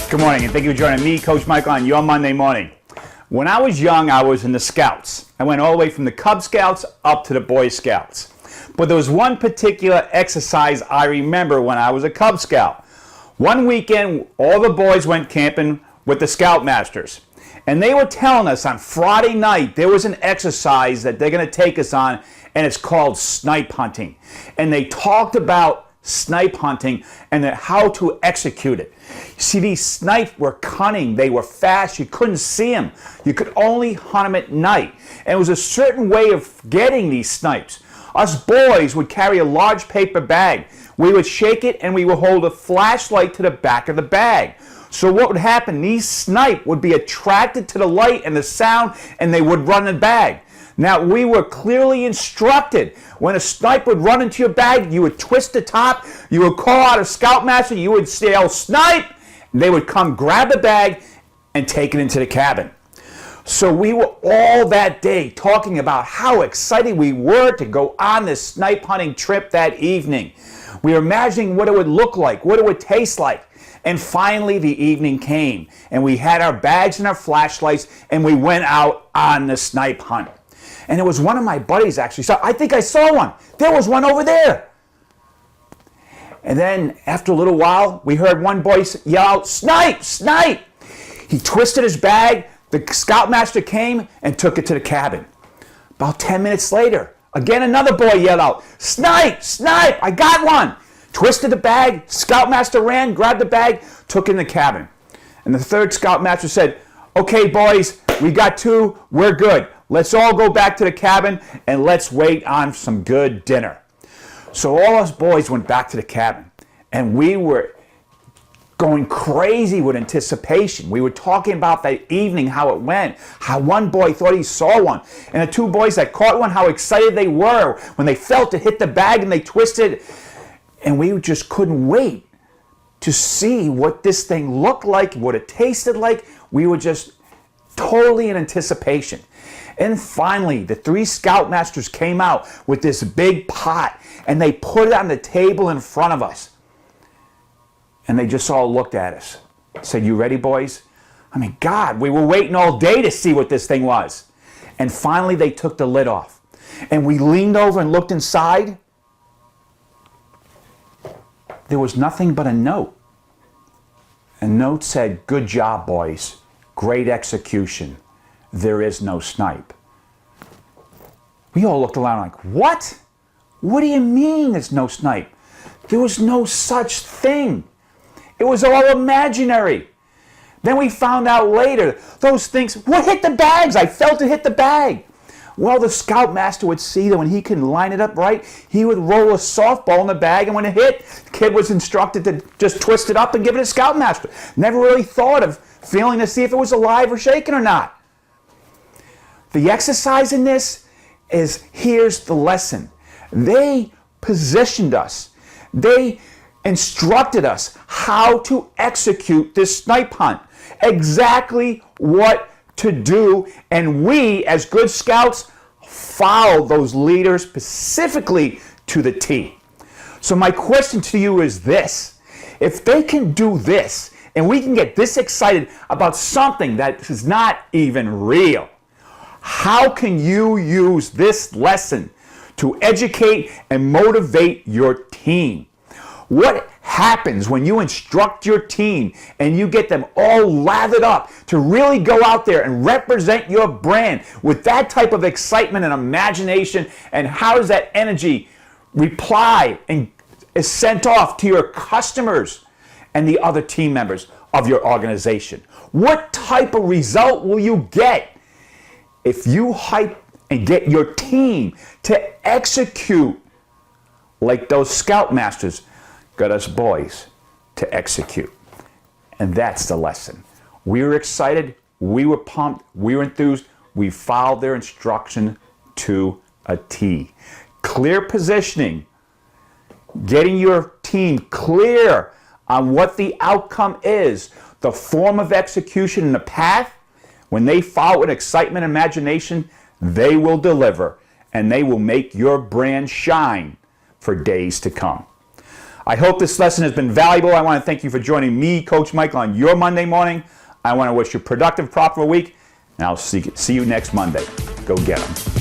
Good morning, and thank you for joining me, Coach Michael, on your Monday morning. When I was young, I was in the Scouts. I went all the way from the Cub Scouts up to the Boy Scouts. But there was one particular exercise I remember when I was a Cub Scout. One weekend, all the boys went camping with the Scoutmasters. And they were telling us on Friday night there was an exercise that they're going to take us on, and it's called snipe hunting. And they talked about snipe hunting and how to execute it. You see, these snipes were cunning. They were fast. You couldn't see them. You could only hunt them at night. And it was a certain way of getting these snipes. Us boys would carry a large paper bag. We would shake it and we would hold a flashlight to the back of the bag. So what would happen? These snipe would be attracted to the light and the sound, and they would run the bag. Now, we were clearly instructed. When a snipe would run into your bag, you would twist the top, you would call out a scoutmaster, you would yell, "Snipe!" And they would come grab the bag and take it into the cabin. So we were all that day talking about how excited we were to go on this snipe hunting trip that evening. We were imagining what it would look like, what it would taste like. And finally the evening came, and we had our bags and our flashlights, and we went out on the snipe hunt. And it was one of my buddies actually. So I think I saw one. There was one over there. And then after a little while, we heard one boy yell out, "Snipe! Snipe!" He twisted his bag. The scoutmaster came and took it to the cabin. About 10 minutes later, again another boy yelled out, "Snipe! Snipe! I got one!" Twisted the bag. Scoutmaster ran, grabbed the bag, took it in the cabin. And the third scoutmaster said, "Okay, boys, we got two. We're good. Let's all go back to the cabin and let's wait on some good dinner." So all us boys went back to the cabin, and we were going crazy with anticipation. We were talking about that evening, how it went, how one boy thought he saw one, and the two boys that caught one, how excited they were when they felt it hit the bag and they twisted. And we just couldn't wait to see what this thing looked like, what it tasted like. We were just totally in anticipation. And finally, the three scoutmasters came out with this big pot, and they put it on the table in front of us. And they just all looked at us. Said, "You ready, boys?" I mean, God, we were waiting all day to see what this thing was. And finally, they took the lid off. And we leaned over and looked inside. There was nothing but a note. A note said, "Good job, boys. Great execution. There is no snipe." We all looked around like, "What? What do you mean there's no snipe? There was no such thing. It was all imaginary." Then we found out later, those things, what hit the bags? I felt it hit the bag. Well, the scoutmaster would see that when he can line it up right, he would roll a softball in the bag, and when it hit, the kid was instructed to just twist it up and give it to the scoutmaster. Never really thought of feeling to see if it was alive or shaking or not. The exercise in this is, here's the lesson. They positioned us. They instructed us how to execute this snipe hunt. Exactly what to do, and we, as good scouts, followed those leaders specifically to the T. So my question to you is this. If they can do this, and we can get this excited about something that is not even real, how can you use this lesson to educate and motivate your team? What happens when you instruct your team and you get them all lathered up to really go out there and represent your brand with that type of excitement and imagination? And how does that energy reply and is sent off to your customers and the other team members of your organization? What type of result will you get if you hype and get your team to execute like those scoutmasters got us boys to execute? And that's the lesson. We were excited, we were pumped, we were enthused, we followed their instruction to a T. Clear positioning, getting your team clear on what the outcome is, the form of execution and the path. When they follow with excitement and imagination, they will deliver, and they will make your brand shine for days to come. I hope this lesson has been valuable. I want to thank you for joining me, Coach Mike, on your Monday morning. I want to wish you a productive, profitable week, and I'll see you next Monday. Go get them.